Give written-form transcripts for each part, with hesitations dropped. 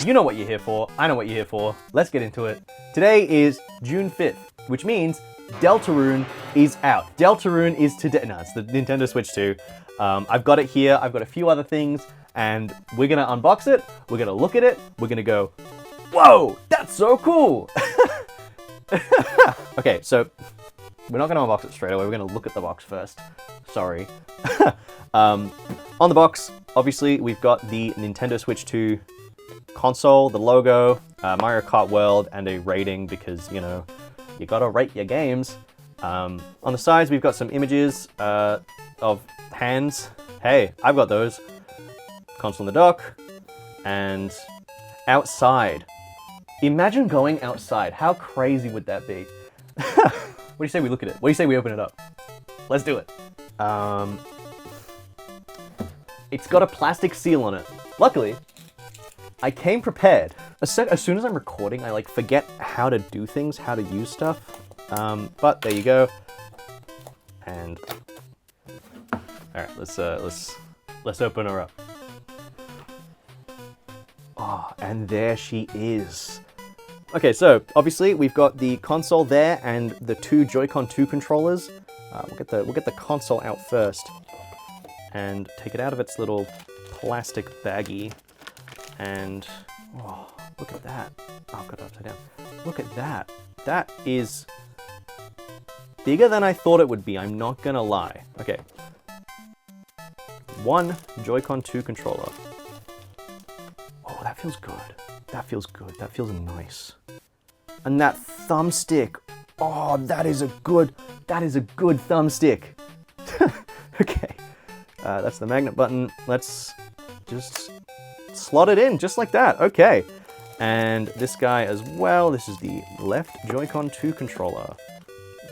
You know what you're here for, I know what you're here for. Let's get into it. Today is June 5th, which means Deltarune is out. Deltarune is today. No, it's the Nintendo Switch 2. I've got it here, I've got a few other things, and we're gonna unbox it, we're gonna look at it, we're gonna go, whoa, that's so cool! Okay, so we're not gonna unbox it straight away, we're gonna look at the box first. Sorry. On the box, obviously, we've got the Nintendo Switch 2 console, the logo, Mario Kart World, and a rating because, you know, you gotta rate your games. On the sides, we've got some images of hands. Hey, I've got those. Console in the dock. And outside. Imagine going outside. How crazy would that be? What do you say we look at it? What do you say we open it up? Let's do it. It's got a plastic seal on it. Luckily, I came prepared. As soon as I'm recording, I like forget how to do things, how to use stuff. But there you go. And all right, let's open her up. Oh, and there she is. Okay, so obviously we've got the console there and the two Joy-Con 2 controllers. We'll get the console out first and take it out of its little plastic baggie. And oh, look at that. Oh, I've got it upside down. Look at that. That is bigger than I thought it would be, I'm not gonna lie. Okay. One Joy-Con 2 controller. Oh, that feels good. That feels good. That feels nice. And that thumbstick. Oh, that is a good thumbstick. Okay. That's the magnet button. Let's just slot it in just like that. Okay. And this guy as well. This is the left Joy-Con 2 controller.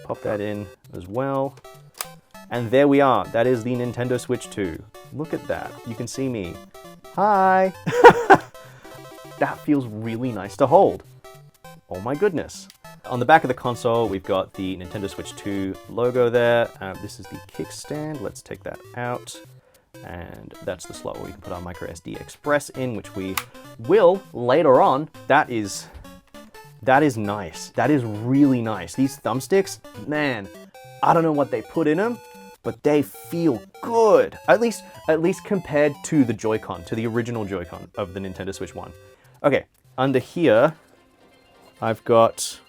Pop that in as well. And there we are. That is the Nintendo Switch 2. Look at that. You can see me. Hi. That feels really nice to hold. Oh my goodness. On the back of the console, we've got the Nintendo Switch 2 logo there. This is the kickstand. Let's take that out. And that's the slot where we can put our micro SD Express in, which we will later on. That is nice. That is really nice. These thumbsticks, man, I don't know what they put in them, but they feel good. At least compared to the Joy-Con, to the original Joy-Con of the Nintendo Switch 1. Okay, under here, I've got,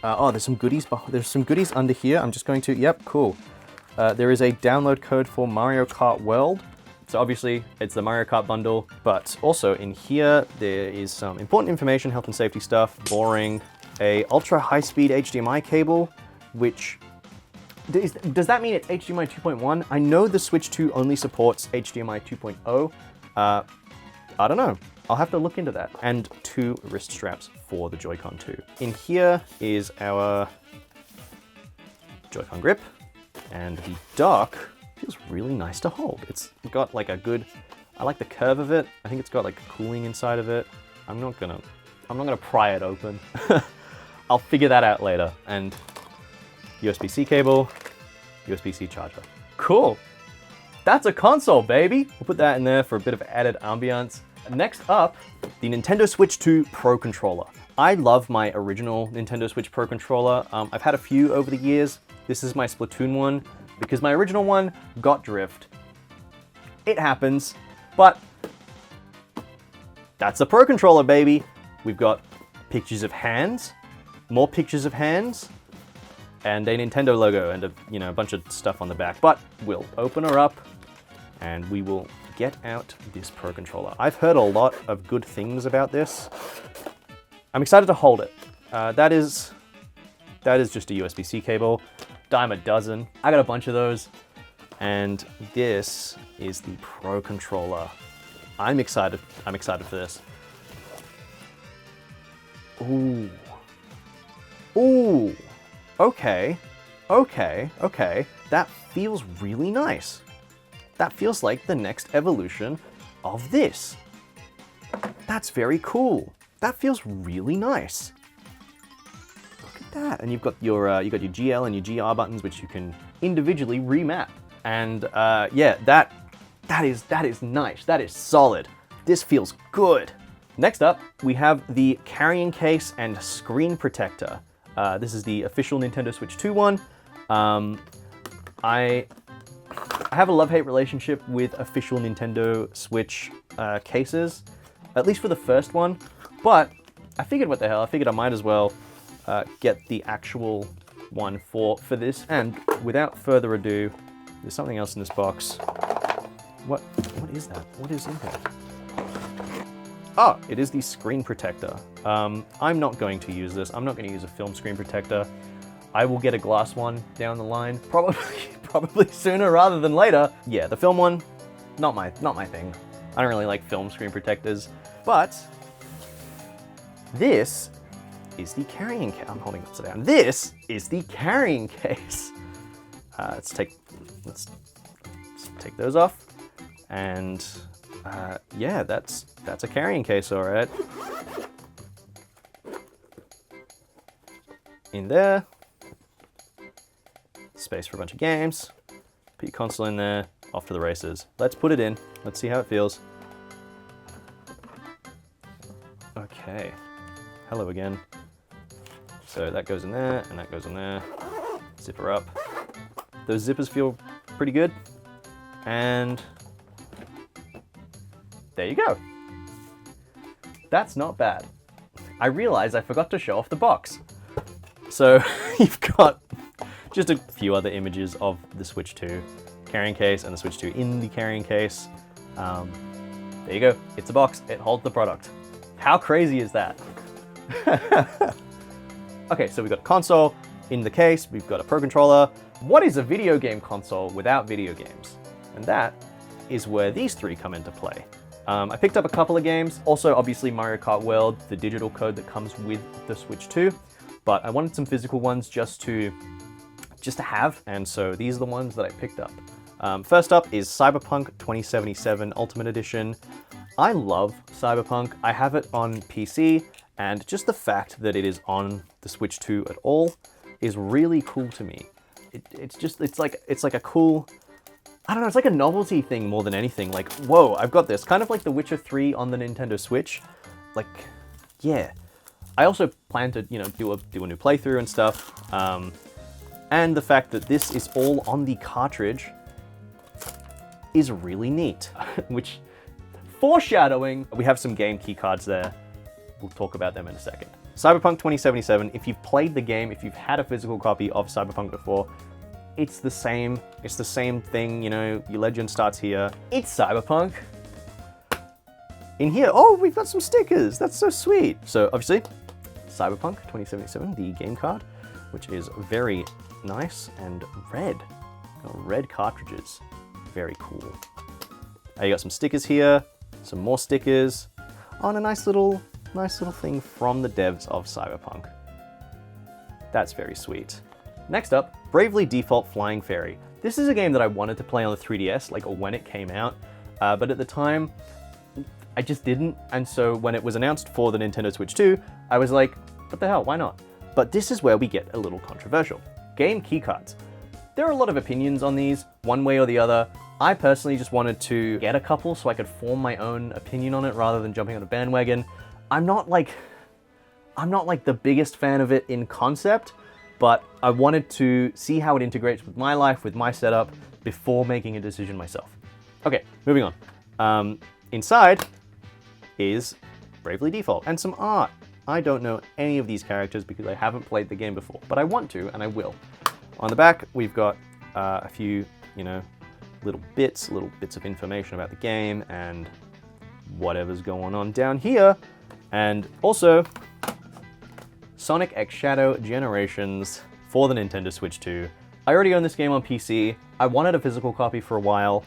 oh, there's some goodies. There's some goodies under here. I'm just going to, yep, cool. There is a download code for Mario Kart World. So obviously it's the Mario Kart bundle, but also in here, there is some important information, health and safety stuff, boring, a ultra high speed HDMI cable, which, does that mean it's HDMI 2.1? I know the Switch 2 only supports HDMI 2.0. I don't know. I'll have to look into that. And two wrist straps for the Joy-Con 2. In here is our Joy-Con grip, and the dock feels really nice to hold. It's got like a good, I like the curve of it. I think it's got like cooling inside of it. I'm not gonna pry it open. I'll figure that out later. And USB-C cable, USB-C charger. Cool. That's a console, baby. We'll put that in there for a bit of added ambiance. Next up, the Nintendo Switch 2 Pro Controller. I love my original Nintendo Switch Pro Controller. I've had a few over the years. This is my Splatoon one because my original one got drift. It happens, but that's the Pro Controller, baby. We've got pictures of hands, more pictures of hands, and a Nintendo logo and a bunch of stuff on the back. But we'll open her up and we will get out this Pro Controller. I've heard a lot of good things about this. I'm excited to hold it. That is just a USB-C cable. Dime a dozen. I got a bunch of those. And this is the Pro Controller. I'm excited for this. Ooh. Ooh. Okay. That feels really nice. That feels like the next evolution of this. That's very cool. That feels really nice. Look at that. And you've got your GL and your GR buttons, which you can individually remap. And yeah, that is nice. That is solid. This feels good. Next up, we have the carrying case and screen protector. This is the official Nintendo Switch 2 one. I have a love-hate relationship with official Nintendo Switch cases, at least for the first one, but I figured what the hell, I figured I might as well get the actual one for this. And without further ado, there's something else in this box. What is that? What is in here? Oh, it is the screen protector. I'm not going to use this. I'm not going to use a film screen protector. I will get a glass one down the line, probably sooner rather than later. Yeah, the film one, not my thing. I don't really like film screen protectors, but this is the carrying case. I'm holding it upside down. This is the carrying case. Let's take those off, and yeah, that's a carrying case, all right. In there, space for a bunch of games. Put your console in there. Off to the races. Let's put it in. Let's see how it feels. Okay. Hello again. So that goes in there, and that goes in there. Zipper up. Those zippers feel pretty good. And there you go. That's not bad. I realized I forgot to show off the box. So you've got just a few other images of the Switch 2 carrying case and the Switch 2 in the carrying case. There you go. It's a box. It holds the product. How crazy is that? Okay, so we've got a console in the case. We've got a Pro Controller. What is a video game console without video games? And that is where these three come into play. I picked up a couple of games. Also, obviously, Mario Kart World, the digital code that comes with the Switch 2. But I wanted some physical ones just to have, and so these are the ones that I picked up. First up is Cyberpunk 2077 Ultimate Edition. I love Cyberpunk. I have it on PC, and just the fact that it is on the Switch 2 at all is really cool to me. It's like a cool, I don't know, it's like a novelty thing more than anything. Like, whoa, I've got this. Kind of like The Witcher 3 on the Nintendo Switch. Like, yeah. I also plan to, you know, do a new playthrough and stuff. And the fact that this is all on the cartridge is really neat. Which, foreshadowing, we have some game key cards there. We'll talk about them in a second. Cyberpunk 2077, if you've played the game, if you've had a physical copy of Cyberpunk before, it's the same thing, you know, your legend starts here. It's Cyberpunk. In here, oh, we've got some stickers. That's so sweet. So obviously, Cyberpunk 2077, the game card, which is very nice and red. Red cartridges. Very cool. You got some stickers here, some more stickers, oh, and a nice little thing from the devs of Cyberpunk. That's very sweet. Next up, Bravely Default Flying Fairy. This is a game that I wanted to play on the 3DS, like when it came out, but at the time, I just didn't, and so when it was announced for the Nintendo Switch 2, I was like, what the hell, why not? But this is where we get a little controversial. Game keycards. There are a lot of opinions on these, one way or the other. I personally just wanted to get a couple so I could form my own opinion on it rather than jumping on a bandwagon. I'm not like the biggest fan of it in concept, but I wanted to see how it integrates with my life, with my setup, before making a decision myself. Okay, moving on. Inside is Bravely Default and some art. I don't know any of these characters because I haven't played the game before, but I want to, and I will. On the back, we've got a few, you know, little bits of information about the game and whatever's going on down here. And also, Sonic X Shadow Generations for the Nintendo Switch 2. I already own this game on PC. I wanted a physical copy for a while.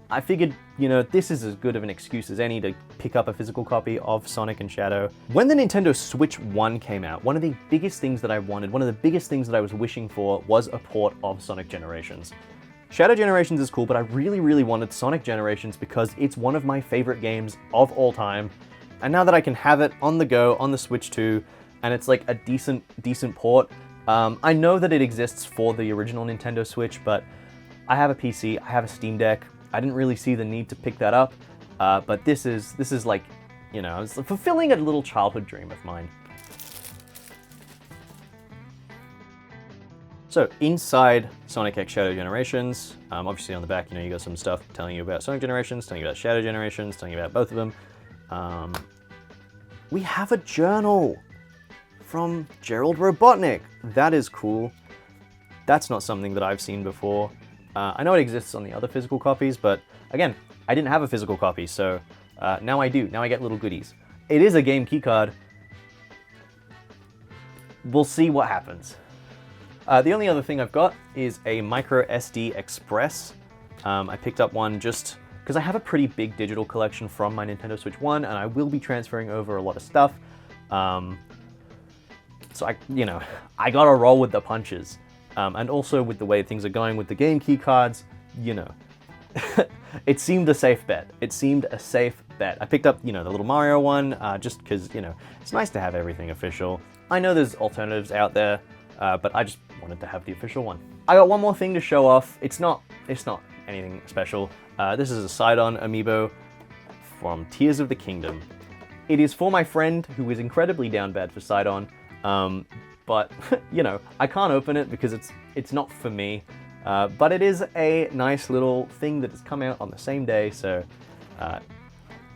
I figured, you know, this is as good of an excuse as any to pick up a physical copy of Sonic and Shadow. When the Nintendo Switch 1 came out, one of the biggest things that I wanted, one of the biggest things that I was wishing for was a port of Sonic Generations. Shadow Generations is cool, but I really, really wanted Sonic Generations because it's one of my favorite games of all time. And now that I can have it on the go, on the Switch 2, and it's like a decent port, I know that it exists for the original Nintendo Switch, but I have a PC, I have a Steam Deck. I didn't really see the need to pick that up, but this is like You know, it's fulfilling a little childhood dream of mine. So inside Sonic X Shadow Generations, obviously on the back, you know, you got some stuff telling you about Sonic Generations, telling you about Shadow Generations, telling you about both of them. We have a journal from Gerald Robotnik. That is cool. That's not something that I've seen before. I know it exists on the other physical copies, but again, I didn't have a physical copy, so now I do. Now I get little goodies. It is a game keycard. We'll see what happens. The only other thing I've got is a micro SD Express. I picked up one just because I have a pretty big digital collection from my Nintendo Switch 1, and I will be transferring over a lot of stuff. So I gotta roll with the punches. And also with the way things are going with the game key cards, you know, it seemed a safe bet. It seemed a safe bet. I picked up, you know, the little Mario one, just because, you know, it's nice to have everything official. I know there's alternatives out there, but I just wanted to have the official one. I got one more thing to show off. It's not anything special. This is a Sidon Amiibo from Tears of the Kingdom. It is for my friend who is incredibly down bad for Sidon, but you know, I can't open it because it's not for me. But it is a nice little thing that has come out on the same day, so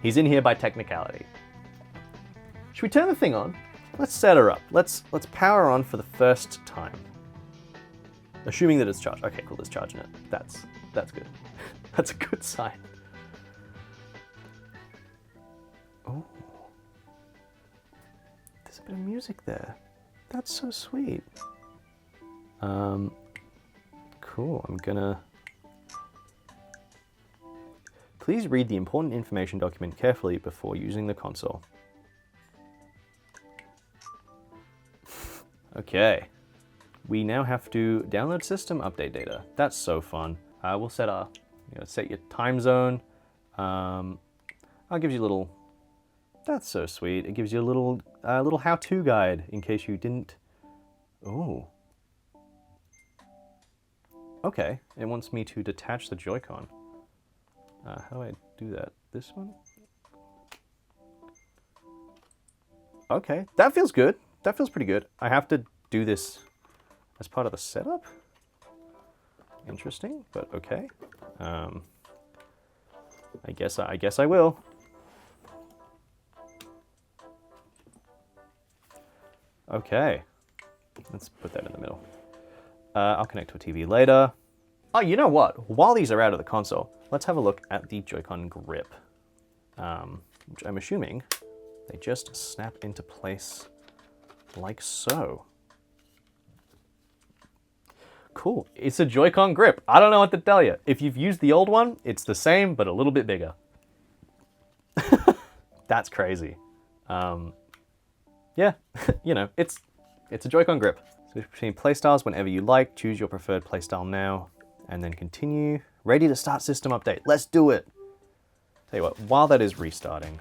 he's in here by technicality. Should we turn the thing on? Let's set her up. Let's power on for the first time. Assuming that it's charged. Okay, cool, it's charging it. That's good. That's a good sign. Oh. There's a bit of music there. That's so sweet. Cool, I'm gonna... Please read the important information document carefully before using the console. Okay. We now have to download system update data. That's so fun. We'll set set your time zone. I'll give you a little... That's so sweet. It gives you a little how-to guide in case you didn't... Oh. Okay, it wants me to detach the Joy-Con. How do I do that? This one? Okay, that feels good. That feels pretty good. I have to do this as part of the setup? Interesting, but okay. I guess I will. Okay, let's put that in the middle. I'll connect to a TV later. Oh, you know what? While these are out of the console, let's have a look at the Joy-Con grip, which I'm assuming they just snap into place like so. Cool, it's a Joy-Con grip. I don't know what to tell you. If you've used the old one, it's the same, but a little bit bigger. That's crazy. Yeah, you know, it's a Joy-Con grip. Switch between playstyles whenever you like. Choose your preferred playstyle now, and then continue. Ready to start system update. Let's do it. Tell you what, while that is restarting,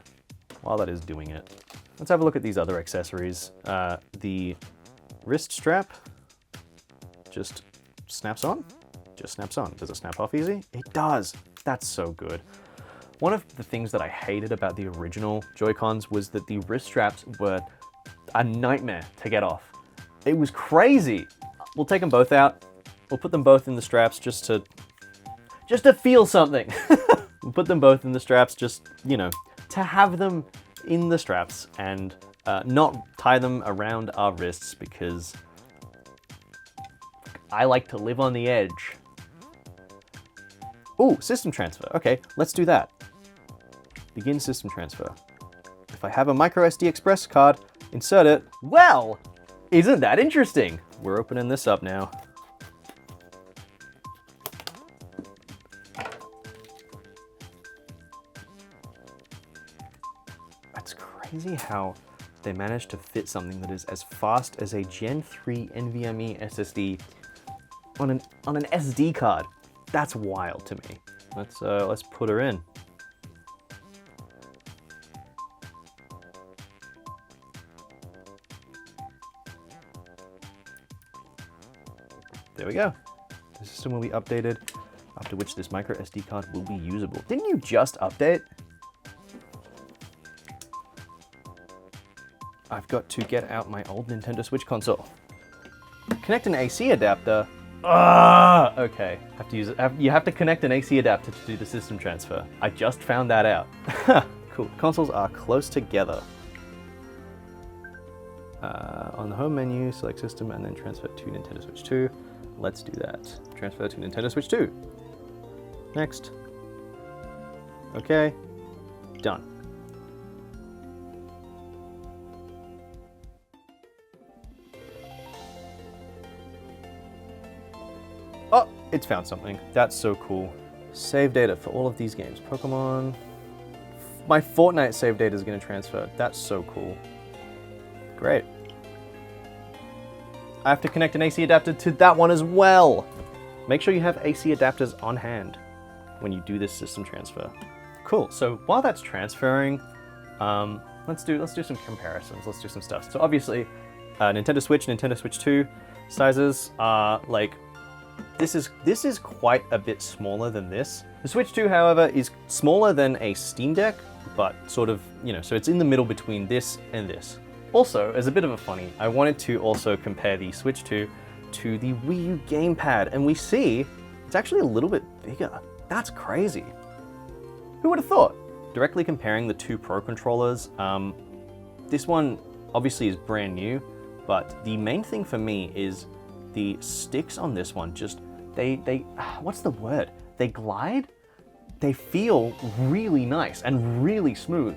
while that is doing it, let's have a look at these other accessories. The wrist strap just snaps on. Just snaps on. Does it snap off easy? It does. That's so good. One of the things that I hated about the original Joy-Cons was that the wrist straps were a nightmare to get off. It was crazy. We'll take them both out. We'll put them both in the straps just to feel something. We'll put them both in the straps just, you know, to have them in the straps and not tie them around our wrists because I like to live on the edge. Ooh, system transfer. Okay, let's do that. Begin system transfer. If I have a micro SD Express card, insert it. Well, isn't that interesting? We're opening this up now. It's crazy how they managed to fit something that is as fast as a Gen 3 NVMe SSD on an SD card. That's wild to me. Let's put her in. There we go. The system will be updated, after which this micro SD card will be usable. Didn't you just update? I've got to get out my old Nintendo Switch console. Connect an AC adapter. Ah, okay. You have to connect an AC adapter to do the system transfer. I just found that out. Cool. Consoles are close together. On the home menu, select system and then transfer to Nintendo Switch 2. Let's do that. Transfer to Nintendo Switch 2. Next. Okay. Done. Oh, it's found something. That's so cool. Save data for all of these games. Pokemon. My Fortnite save data is going to transfer. That's so cool. Great. I have to connect an AC adapter to that one as well. Make sure you have AC adapters on hand when you do this system transfer. Cool. So while that's transferring, let's do some comparisons. Let's do some stuff. So obviously, Nintendo Switch 2 sizes are like this is quite a bit smaller than this. The Switch 2, however, is smaller than a Steam Deck, but sort of, you know, so it's in the middle between this and this. Also, as a bit of a funny, I wanted to also compare the Switch 2 to the Wii U gamepad, and we see it's actually a little bit bigger. That's crazy. Who would have thought? Directly comparing the two Pro controllers, this one obviously is brand new, but the main thing for me is the sticks on this one just, they what's the word? They glide? They feel really nice and really smooth.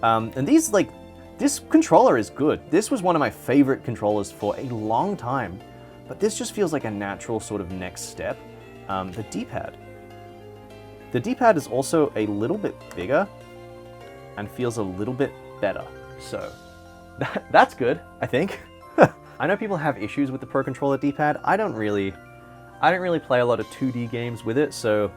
And these, like, this controller is good. This was one of my favorite controllers for a long time, but this just feels like a natural sort of next step. The D-pad. The D-pad is also a little bit bigger and feels a little bit better. So that's good, I think. I know people have issues with the Pro Controller D-pad. I don't really play a lot of 2D games with it, so,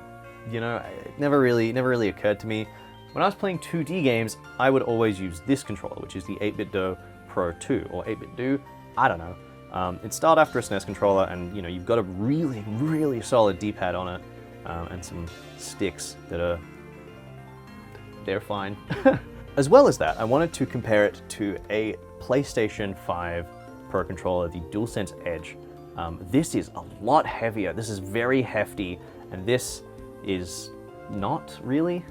you know, it never really occurred to me. When I was playing 2D games, I would always use this controller, which is the 8BitDo Pro 2, or 8BitDo, I don't know. It started after a SNES controller, and, you know, you've got a really, really solid D-pad on it, and some sticks that they're fine. As well as that, I wanted to compare it to a PlayStation 5 Pro controller, the DualSense Edge. This is a lot heavier. This is very hefty, and this is not really.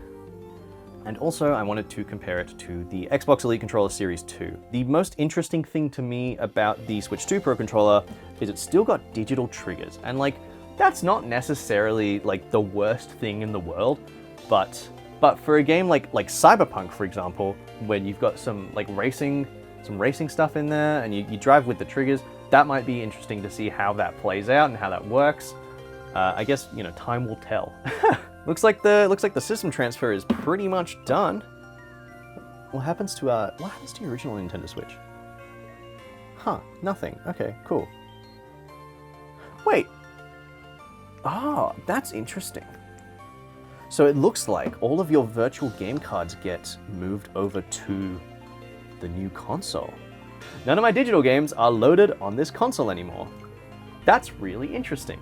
And also, I wanted to compare it to the Xbox Elite Controller Series 2. The most interesting thing to me about the Switch 2 Pro Controller is it's still got digital triggers. And, like, that's not necessarily, like, the worst thing in the world, but for a game like Cyberpunk, for example, when you've got some racing stuff in there and you drive with the triggers, that might be interesting to see how that plays out and how that works. I guess, you know, time will tell. Looks like the system transfer is pretty much done. What happens to your original Nintendo Switch? Huh, nothing. Okay, cool. Wait. Ah, that's interesting. So it looks like all of your virtual game cards get moved over to the new console. None of my digital games are loaded on this console anymore. That's really interesting.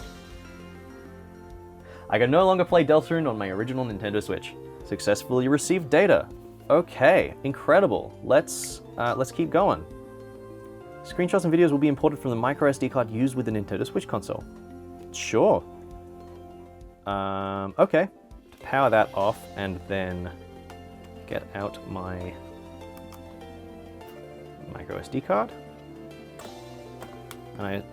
I can no longer play Deltarune on my original Nintendo Switch. Successfully received data. Okay, incredible. Let's keep going. Screenshots and videos will be imported from the micro SD card used with the Nintendo Switch console. Sure. Okay. Power that off and then get out my micro SD card. And I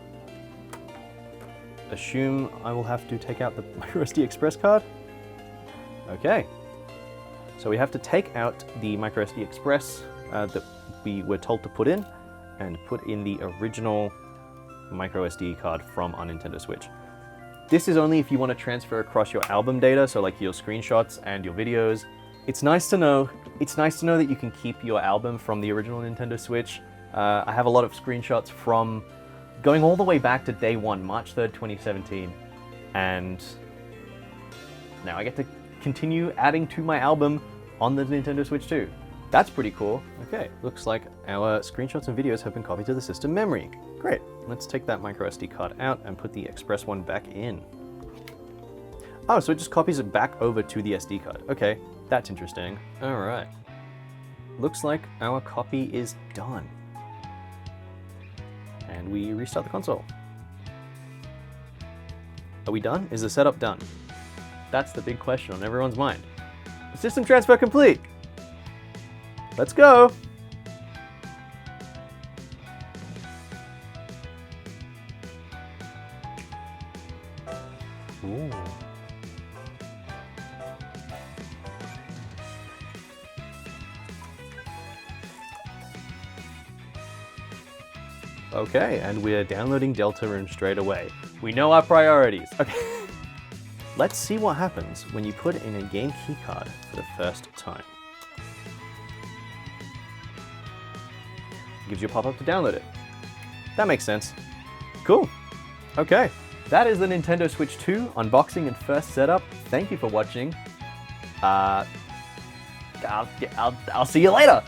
assume I will have to take out the micro SD Express card. Okay. So we have to take out the micro SD Express that we were told to put in and put in the original micro SD card from our Nintendo Switch. This is only if you want to transfer across your album data, so like your screenshots and your videos. It's nice to know that you can keep your album from the original Nintendo Switch. I have a lot of screenshots from going all the way back to day one, March 3rd, 2017. And now I get to continue adding to my album on the Nintendo Switch 2. That's pretty cool. Okay, looks like our screenshots and videos have been copied to the system memory. Great, let's take that micro SD card out and put the Express one back in. Oh, so it just copies it back over to the SD card. Okay, that's interesting. All right. looks like our copy is done. And we restart the console. Are we done? Is the setup done? That's the big question on everyone's mind. System transfer complete. Let's go. Ooh. Okay, and we're downloading Delta Room straight away. We know our priorities. Okay. Let's see what happens when you put in a game keycard for the first time. Gives you a pop-up to download it. That makes sense. Cool. Okay. That is the Nintendo Switch 2 unboxing and first setup. Thank you for watching. I'll see you later.